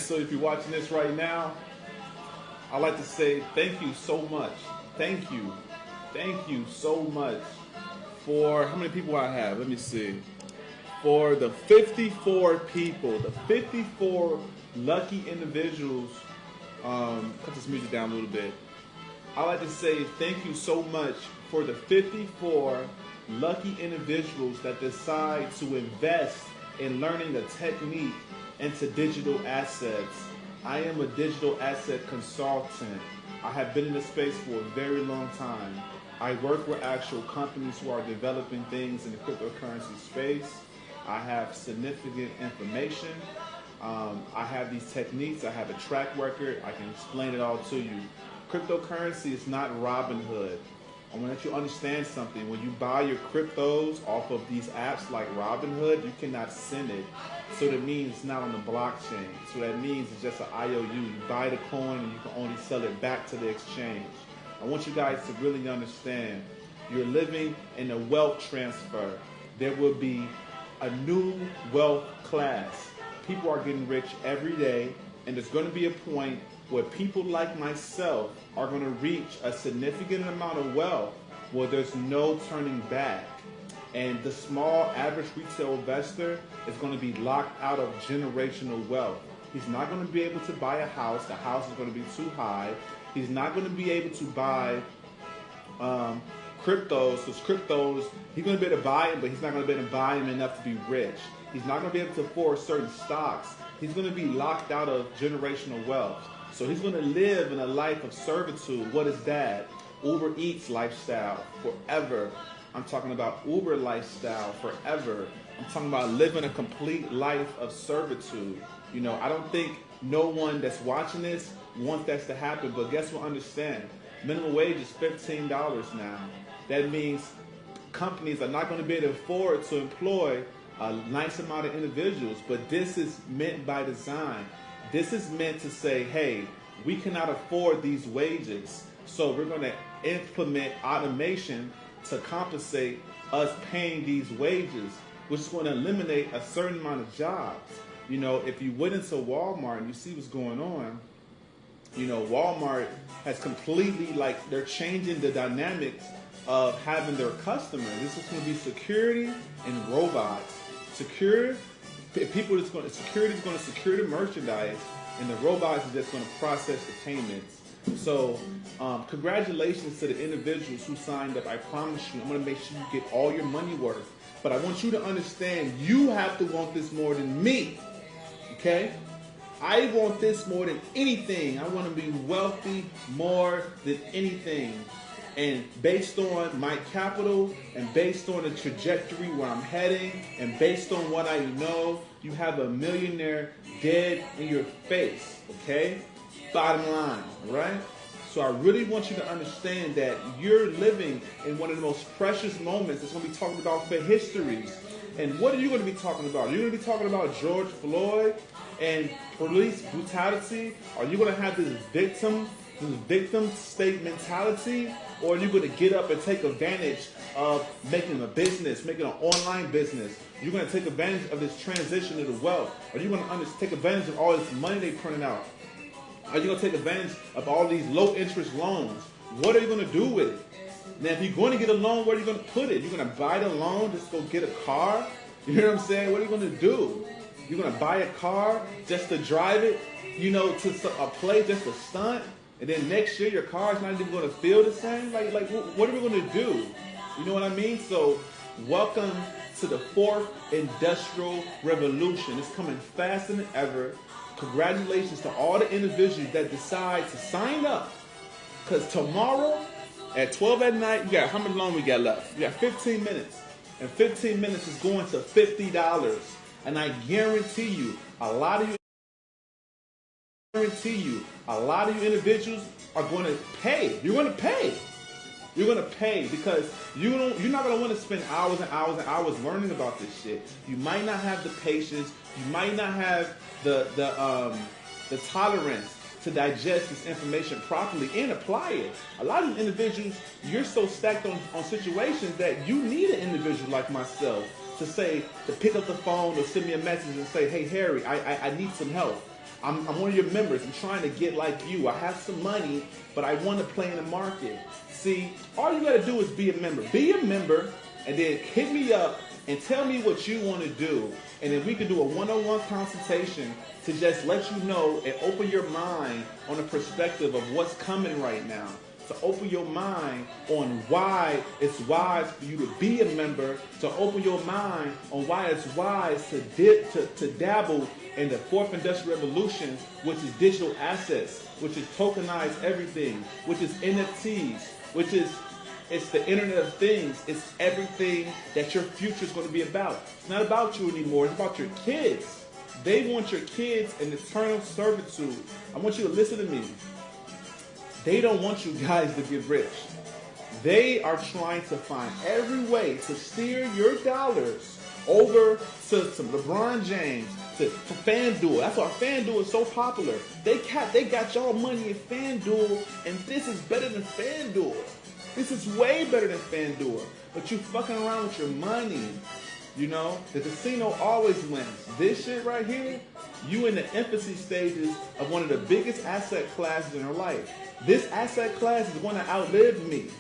So if you're watching this right now, I'd like to say thank you so much. Thank you. Thank you so much for how many people I have? Let me see. For the 54 people, the 54 lucky individuals. Cut this music down a little bit. I'd like to say thank you so much for the 54 lucky individuals that decide to invest in learning a technique into digital assets. I am a digital asset consultant. I have been in this space for a very long time. I work with actual companies who are developing things in the cryptocurrency space. I have significant information. I have these techniques. I have a track record. I can explain it all to you. Cryptocurrency is not Robinhood. I want that you understand something. When you buy your cryptos off of these apps like Robinhood, you cannot send it. So that means it's not on the blockchain. So that means it's just an IOU. You buy the coin and you can only sell it back to the exchange. I want you guys to really understand. You're living in a wealth transfer. There will be a new wealth class. People are getting rich every day, and there's going to be a point where people like myself are going to reach a significant amount of wealth where there's no turning back. And the small average retail investor is going to be locked out of generational wealth. He's not going to be able to buy a house. The house is going to be too high. He's not going to be able to buy cryptos. Because cryptos, he's going to be able to buy them, but he's not going to be able to buy them enough to be rich. He's not going to be able to afford certain stocks. He's going to be locked out of generational wealth. So he's going to live in a life of servitude. What is that? Uber Eats lifestyle forever. I'm talking about Uber lifestyle forever. I'm talking about living a complete life of servitude. You know, I don't think no one that's watching this wants that to happen. But guess what? Understand. Minimum wage is $15 now. That means companies are not going to be able to afford to employ a nice amount of individuals. But this is meant by design. This is meant to say, hey, we cannot afford these wages, so we're going to implement automation to compensate us paying these wages, which is going to eliminate a certain amount of jobs. You know, if you went into Walmart and you see what's going on, you know, Walmart has completely, like, they're changing the dynamics of having their customers. This is going to be security and robots. Security is going to secure the merchandise, and the robots are just going to process the payments. So, congratulations to the individuals who signed up. I promise you, I'm going to make sure you get all your money worth. But I want you to understand, you have to want this more than me. Okay? I want this more than anything. I want to be wealthy more than anything. And based on my capital, and based on the trajectory where I'm heading, and based on what I know, you have a millionaire dead in your face, okay? Bottom line, right? So I really want you to understand that you're living in one of the most precious moments that's going to be talked about for histories. And what are you going to be talking about? Are you going to be talking about George Floyd and police brutality? Are you going to have this victim state mentality? Or are you going to get up and take advantage of making a business, making an online business? You're going to take advantage of this transition into wealth. Are you going to take advantage of all this money they're printing out? Are you going to take advantage of all these low interest loans? What are you going to do with it? Now, if you're going to get a loan, where are you going to put it? You're going to buy the loan, just go get a car? You know what I'm saying? What are you going to do? You're going to buy a car just to drive it, you know, to a place, just to stunt? And then next year, your car is not even going to feel the same? Like, what are we going to do? You know what I mean? So, welcome to the fourth industrial revolution. It's coming faster than ever. Congratulations to all the individuals that decide to sign up. Because tomorrow at 12 at night, how much long we got left? We got 15 minutes. And 15 minutes is going to $50. And I guarantee you, a lot of you individuals are going to pay. You're going to pay. You're going to pay because you're not going to want to spend hours and hours and hours learning about this shit. You might not have the patience. You might not have the tolerance to digest this information properly and apply it. A lot of individuals, you're so stacked on situations that you need an individual like myself to pick up the phone or send me a message and say, hey, Harry, I need some help. I'm one of your members. I'm trying to get like you. I have some money, but I want to play in the market. See, all you got to do is be a member. Be a member, and then hit me up and tell me what you want to do. And then we can do a one-on-one consultation to just let you know and open your mind on the perspective of what's coming right now. To open your mind on why it's wise for you to be a member, to open your mind on why it's wise to dabble in the fourth industrial revolution, which is digital assets, which is tokenized everything, which is NFTs, which is it's the Internet of Things. It's everything that your future is going to be about. It's not about you anymore. It's about your kids. They want your kids in eternal servitude. I want you to listen to me. They don't want you guys to get rich. They are trying to find every way to steer your dollars over to some LeBron James, to FanDuel. That's why FanDuel is so popular. They got y'all money in FanDuel, and this is better than FanDuel. This is way better than FanDuel. But you fucking around with your money. You know, the casino always wins. This shit right here, you in the infancy stages of one of the biggest asset classes in your life. This asset class is going to outlive me.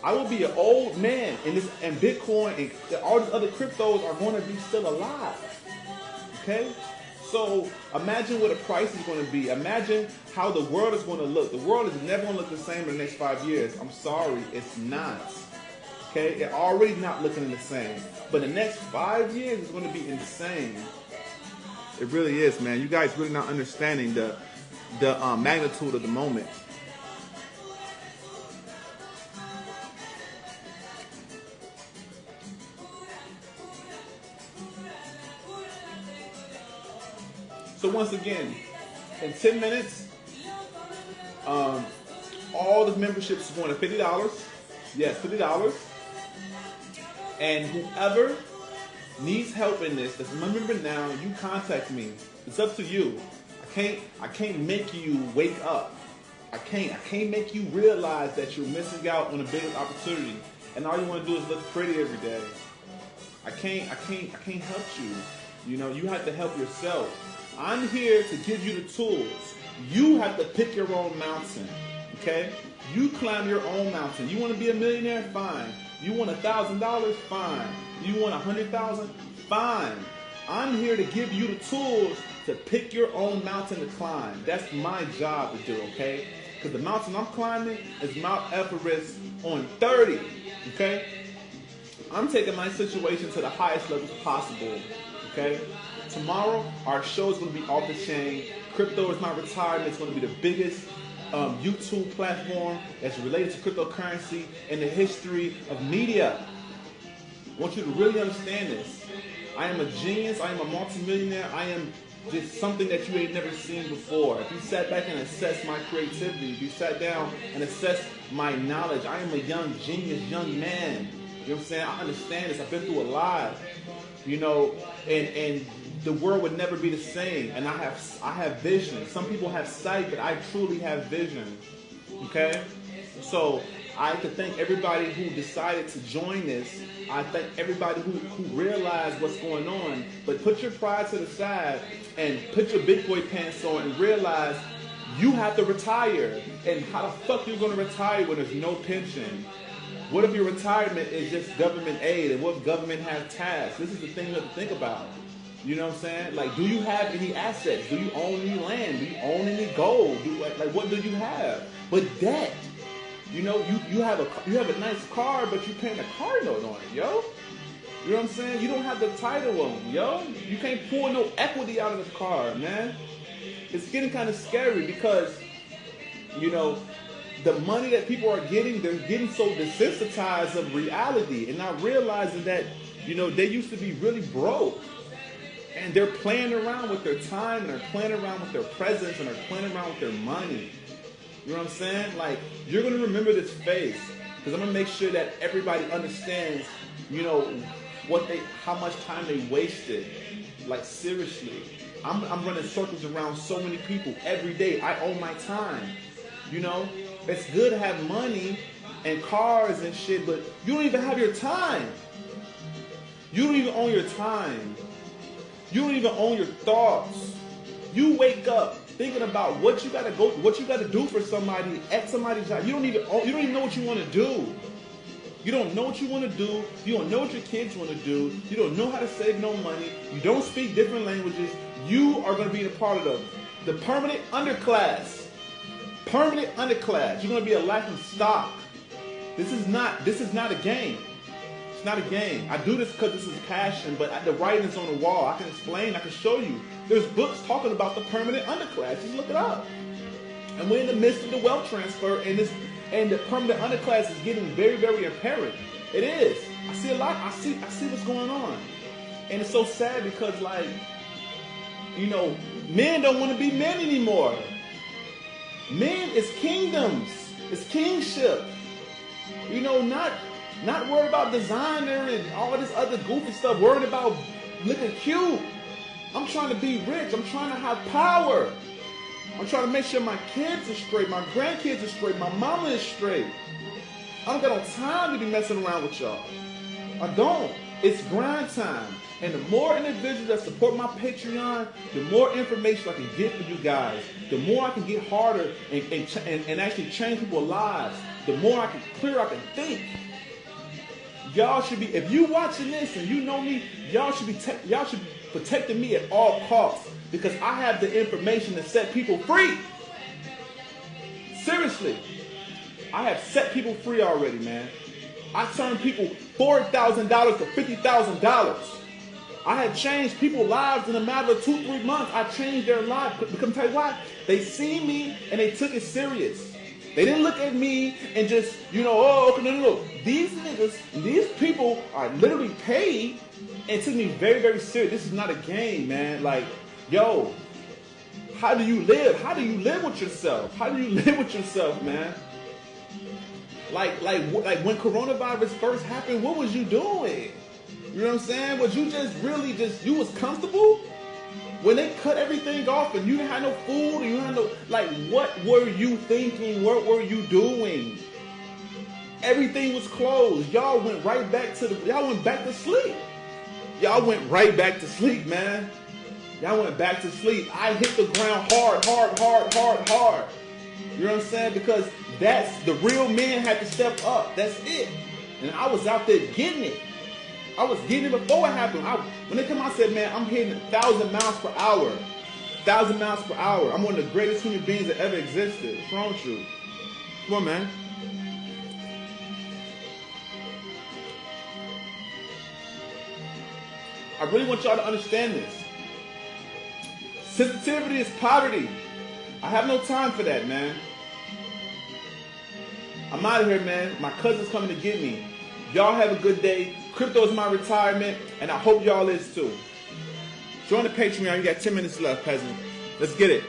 I will be an old man, and Bitcoin and all these other cryptos are going to be still alive. Okay? So imagine what the price is going to be. Imagine how the world is going to look. The world is never going to look the same in the next 5 years. I'm sorry, it's not. Okay? It's already not looking the same. But the next 5 years is going to be insane. It really is, man. You guys really not understanding the magnitude of the moment. So once again, in 10 minutes, all the memberships are going to $50. Yes, $50. And whoever needs help in this, that's a member now, you contact me. It's up to you. I can't make you wake up. I can't make you realize that you're missing out on a big opportunity, and all you want to do is look pretty every day. I can't help you. You know, you have to help yourself. I'm here to give you the tools. You have to pick your own mountain. Okay? You climb your own mountain. You want to be a millionaire? Fine. You want $1,000? Fine. You want 100,000? Fine. I'm here to give you the tools to pick your own mountain to climb. That's my job to do, okay? Because the mountain I'm climbing is Mount Everest on 30, okay? I'm taking my situation to the highest levels possible, okay? Tomorrow, our show is going to be off the chain. Cryptoismyretirement is going to be the biggest YouTube platform that's related to cryptocurrency in the history of media. I want you to really understand this. I am a genius. I am a multimillionaire. I am just something that you ain't never seen before. If you sat back and assessed my creativity, if you sat down and assessed my knowledge, I am a young genius, young man. You know what I'm saying? I understand this. I've been through a lot. You know, and the world would never be the same. And I have vision. Some people have sight, but I truly have vision. Okay? So I could thank everybody who decided to join this. I thank everybody who realized what's going on. But put your pride to the side and put your big boy pants on and realize you have to retire. And how the fuck you going to retire when there's no pension? What if your retirement is just government aid? And what if government has tasks? This is the thing you have to think about. You know what I'm saying? Like, do you have any assets? Do you own any land? Do you own any gold? Like what do you have? But debt. You know, you have a nice car, but you're paying a car note on it, yo. You know what I'm saying? You don't have the title on it, yo. You can't pull no equity out of the car, man. It's getting kind of scary because, you know, the money that people are getting, they're getting so desensitized of reality and not realizing that, you know, they used to be really broke. And they're playing around with their time, and they're playing around with their presence, and they're playing around with their money. You know what I'm saying? Like, you're going to remember this face, because I'm going to make sure that everybody understands, you know, how much time they wasted. Like, seriously. I'm running circles around so many people every day. I own my time. You know? It's good to have money and cars and shit, but you don't even have your time. You don't even own your time. You don't even own your thoughts. You wake up thinking about what you gotta do for somebody at somebody's job. You don't even know what you want to do. You don't know what you want to do. You don't know what your kids want to do. You don't know how to save no money. You don't speak different languages. You are going to be a part of the permanent underclass. Permanent underclass. You're going to be a laughing stock. This is not a game. It's not a game. I do this because this is passion, but the writing's on the wall. I can explain. I can show you. There's books talking about the permanent underclass. Just look it up. And we're in the midst of the wealth transfer, and the permanent underclass is getting very, very apparent. It is. I see a lot. I see what's going on, and it's so sad because, like, you know, men don't want to be men anymore. Men is kingdoms. It's kingship. You know, not worried about designer and all this other goofy stuff. Worried about looking cute. I'm trying to be rich. I'm trying to have power. I'm trying to make sure my kids are straight, my grandkids are straight, my mama is straight. I don't got no time to be messing around with y'all. I don't. It's grind time. And the more individuals that support my Patreon, the more information I can get for you guys. The more I can get harder and actually change people's lives. The more clearer I can think. Y'all should be, if you watching this and you know me, y'all should be protecting me at all costs. Because I have the information to set people free. Seriously. I have set people free already, man. I turned people $4,000 to $50,000. I have changed people's lives in a matter of 2-3 months. I changed their lives. Because tell you why? They see me and they took it serious. They didn't look at me and just, you know, oh, okay, no. These niggas, these people are literally paid and took me very, very serious. This is not a game, man. Like, yo, how do you live? How do you live with yourself? How do you live with yourself, man? Like when coronavirus first happened, what was you doing? You know what I'm saying? Was you you was comfortable? When they cut everything off and you didn't have no food, and you had no, like, what were you thinking? What were you doing? Everything was closed. Y'all went back to sleep. Y'all went right back to sleep, man. Y'all went back to sleep. I hit the ground hard. You know what I'm saying? Because the real men had to step up. That's it. And I was out there getting it. I was getting it before it happened. When they come out, I said, man, I'm hitting 1,000 miles per hour. 1,000 miles per hour. I'm one of the greatest human beings that ever existed. What's wrong with you? Come on, man. I really want y'all to understand this. Sensitivity is poverty. I have no time for that, man. I'm out of here, man. My cousin's coming to get me. Y'all have a good day. Crypto is my retirement, and I hope y'all is too. Join the Patreon. You got 10 minutes left, peasant. Let's get it.